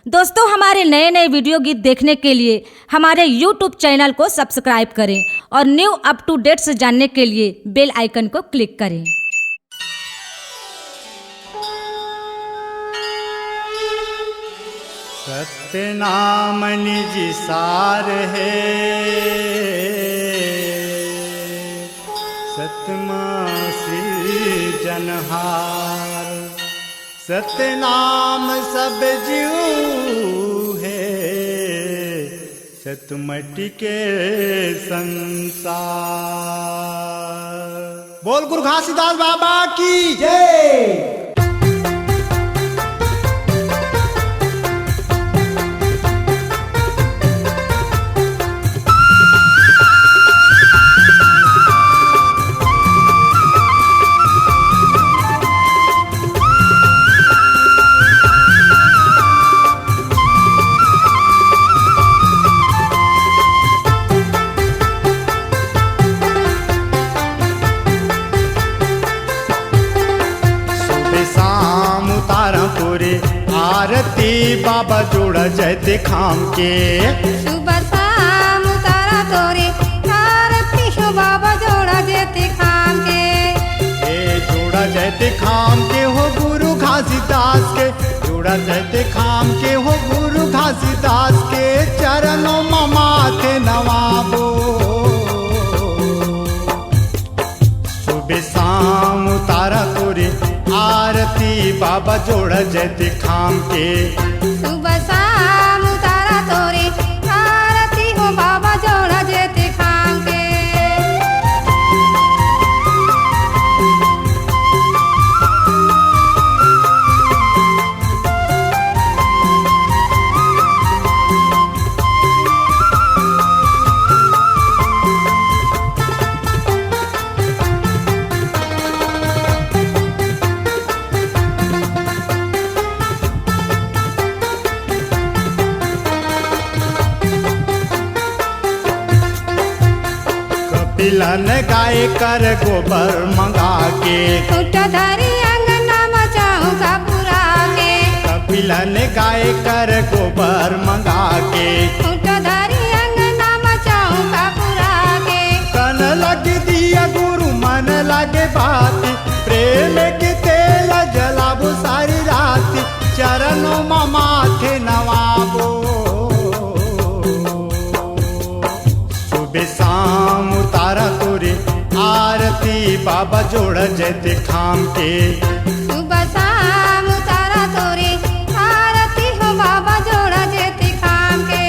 दोस्तों, हमारे नए नए वीडियो गीत देखने के लिए हमारे YouTube चैनल को सब्सक्राइब करें और न्यू अप टू डेट्स जानने के लिए बेल आइकन को क्लिक करें। सत्यनाम निज सार है, सतमा सृजनहार। सतनाम सब जीव है, सतमटि के संसार। बोल गुरु घासीदास बाबा की जय। आरती बाबा जोड़ा जयते खाम के, सुबह शाम उतारा तोरे आरती शो बाबा जोड़ा जयते खाम के। ए जोड़ा जयते खाम के हो गुरु घासीदास के, जोड़ा जयते खाम के हो गुरु घासीदास के। चरणों में माथे नवाबो, सुबह शाम उतारा तोरे आरती बाबा जोड़ा जयते खाम के। सुबह शाम उतारा तोरे आरती हो बाबा जोड़ा जयते खाम के। कपिलन गाय कर गोबर मंगा के, उठधरी अंगना मचाऊं का पुरा के। कपिलन गाय कर गोबर मंगा के। उठधरी अंगना मचाऊं का पुरा के। कन लग दिया गुरु मन लगे बात, प्रेम के तेल जलाबो सारी रात। चरणों में माथे नवाबो, सुबह शाम उतारा तोरे आरती बाबा जोड़ा जयते खाम के। सुबह शाम उतारा तोरे आरती हो बाबा जोड़ा जयते खाम के।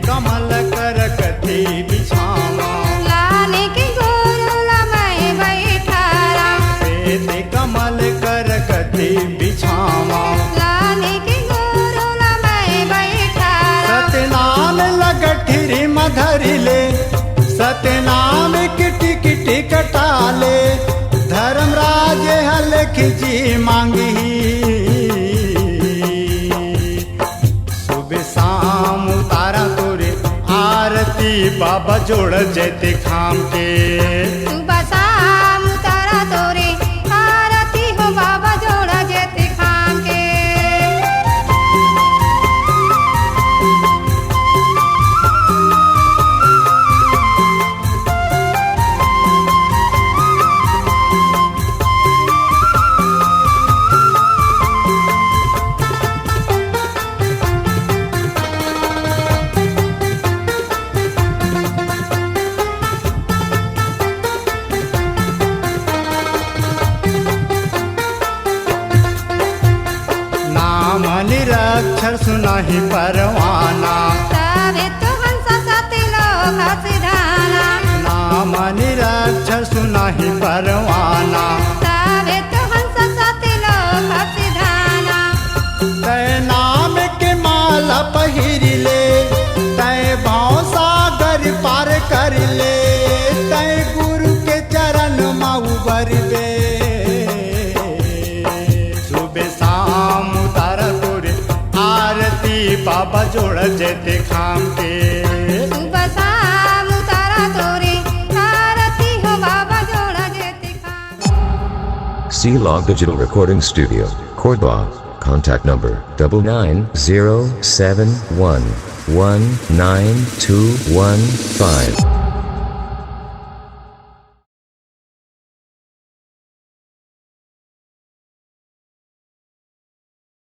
कमल कर कथी बिछावा, लाने के गोरुला मैं बैठारा। श्वेत कमल कर कथी बिछावा। लाने के गोरुला मैं बैठारा। सतनाम लगठिरी मधरी ले, सतनाम किटी किटी कटाले। धर्मराज हलख जी मांगी, सुबह शाम उतारा तोरे आरती बाबा जोड़ जयते खाम के। सुबह शाम उतारा तोरे आरती हो बाबा जोड़ा जयते खाम के। नाम निरक्षर सुनाही परवाना, तबे तो हंस सती लोक सिधाना। नाम निरक्षर सुनाही परवाना। तबे तो हंस सती लोक सिधाना। तै नाम के बाबा जोड़ा जैते खाम के। सुबह शाम उतारा तोरे आरती हो बाबा जोड़ा जेते खाम। C-Log Digital Recording Studio, Cordoba. Contact number 99071192115.